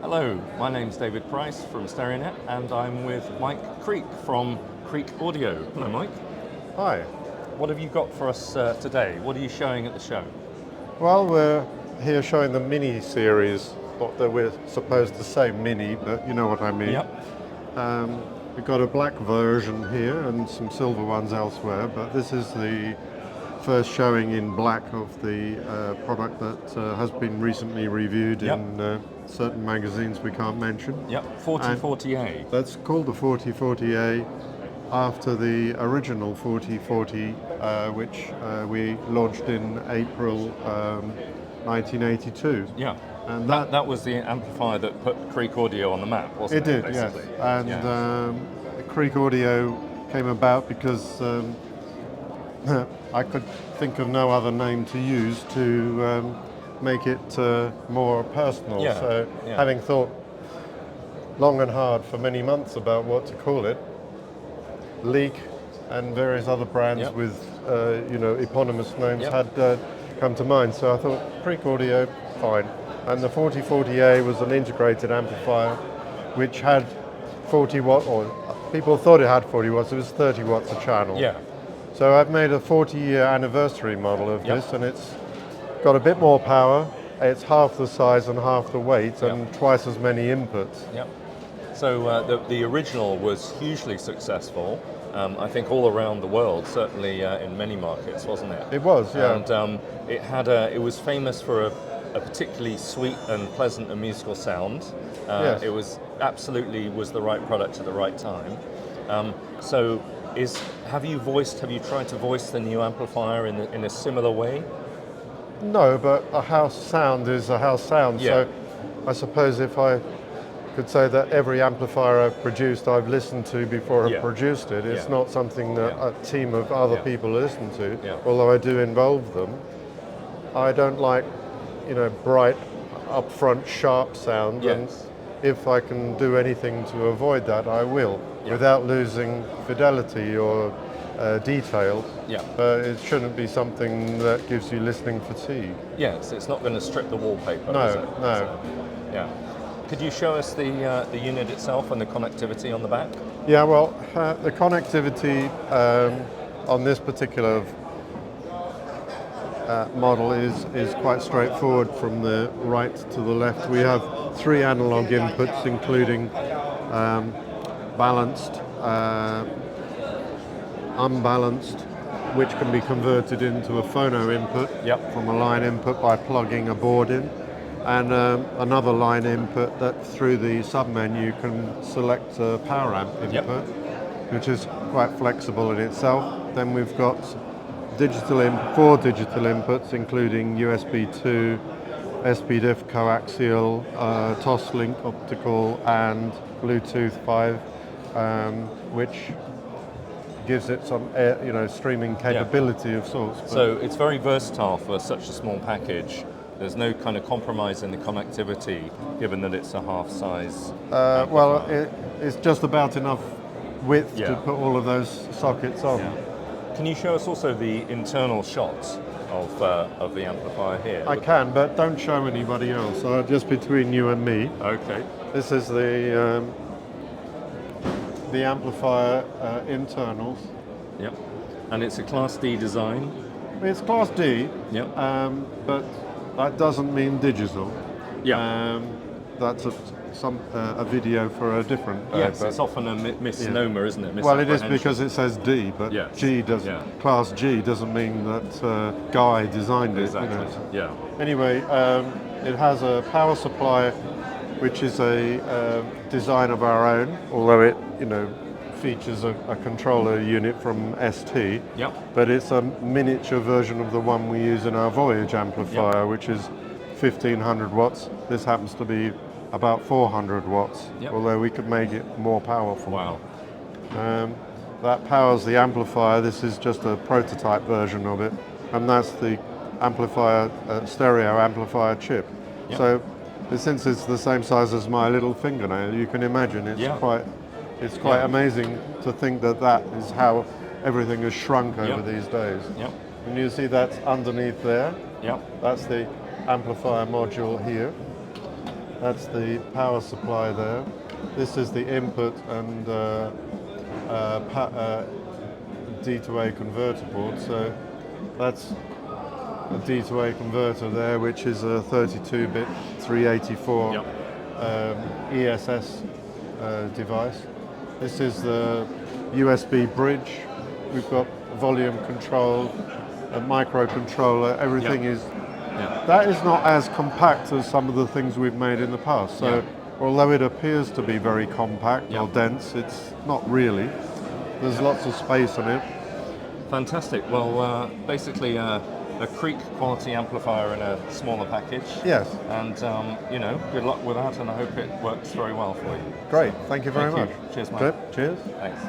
Hello, my name's David Price from StereoNet, and I'm with Mike Creek from Creek Audio. Hello, Mike. Hi. What have you got for us today? What are you showing at the show? Well, we're here showing the mini series. Not that we're supposed to say mini, but you know what I mean. Yep. We've got a black version here and some silver ones elsewhere, but this is the first showing in black of the product that has been recently reviewed Yep. in certain magazines we can't mention. Yep. 4040A. That's called the 4040A after the original 4040, which we launched in April 1982. Yeah. And That was the amplifier that put Creek Audio on the map, wasn't it it? did, yes. Basically? And Yeah. Creek Audio came about because I could think of no other name to use to make it more personal. Yeah, So yeah. having thought long and hard for many months about what to call it, Leak and various other brands Yep. with eponymous names Yep. had come to mind. So I thought Creek Audio, fine. And the 4040A was an integrated amplifier which had 40 watt, or people thought it had 40 watts, it was 30 watts a channel. Yeah. So I've made a 40-year anniversary model of Yep. this, and it's got a bit more power. It's half the size and half the weight, and Yep. twice as many inputs. Yep. So the original was hugely successful. I think all around the world, certainly in many markets, wasn't it? It was, yeah. And it was famous for a particularly sweet and pleasant and musical sound. Yes. It was was the right product at the right time. So have you tried to voice the new amplifier in a similar way? No, but a house sound is a house sound. Yeah. So I suppose if I could say that every amplifier I've produced, I've listened to before Yeah. I've produced it. It's Yeah. not something that Yeah. a team of other Yeah. people listen to, Yeah. although I do involve them. I don't like, bright, upfront, sharp sound. Yes. And if I can do anything to avoid that, I will, Yeah. without losing fidelity or detail. Yeah. It shouldn't be something that gives you listening fatigue. Yes, it's not going to strip the wallpaper, No, is it? no. So, yeah. Could you show us the unit itself and the connectivity on the back? Yeah, well, the connectivity on this particular model is quite straightforward from the right to the left. We have 3 analog inputs, including balanced, unbalanced, which can be converted into a phono input Yep. from a line input by plugging a board in, and another line input that through the sub-menu can select a power amp Yep. input, which is quite flexible in itself. Then we've got 4 digital inputs, including USB 2, SPDIF coaxial, Toslink optical, and Bluetooth 5, which gives it some streaming capability of sorts. But So it's very versatile for such a small package. There's no kind of compromise in the connectivity, given that it's a half size. well, it's just about enough width Yeah. to put all of those sockets on. Yeah. Can you show us also the internal shots of the amplifier here? I can, but don't show anybody else. Just between you and me. Okay. This is the amplifier internals. Yep. And it's a Class D design. It's Class D, Yep. but that doesn't mean digital. Yeah. That's a video for a different. Yes, but- it's often a misnomer, isn't it? Well, it is Misapprehension. because it says D, but Yes. G does. Yeah. Class G doesn't mean that Guy designed it. Exactly. Yeah. Anyway, it has a power supply, which is a design of our own, although it features a controller unit from ST. Yep. But it's a miniature version of the one we use in our Voyage amplifier, which is 1500 watts. This happens to be about 400 watts, Yep. although we could make it more powerful. Wow. That powers the amplifier. This is just a prototype version of it, and that's the amplifier, stereo amplifier chip. Yep. So since it's the same size as my little fingernail, you can imagine it's Yeah. quite Yeah. amazing to think that that is how everything has shrunk over Yep. these days. Yep. And you see that's underneath there. Yep. That's the amplifier module here. That's the power supply there. This is the input and D to A converter board. So that's a D to A converter there, which is a 32-bit 384 Yep. ESS device. This is the USB bridge. We've got volume control, a microcontroller. Everything Yep. is. Yeah. That is not as compact as some of the things we've made in the past. So, Yeah. although it appears to be very compact Yeah. or dense, it's not really. There's lots of space on it. Fantastic. Well, basically a Creek quality amplifier in a smaller package. Yes. And good luck with that, and I hope it works very well for you. Great. Thank you very Thank much. you. Cheers, Mike. Good. Cheers. Thanks.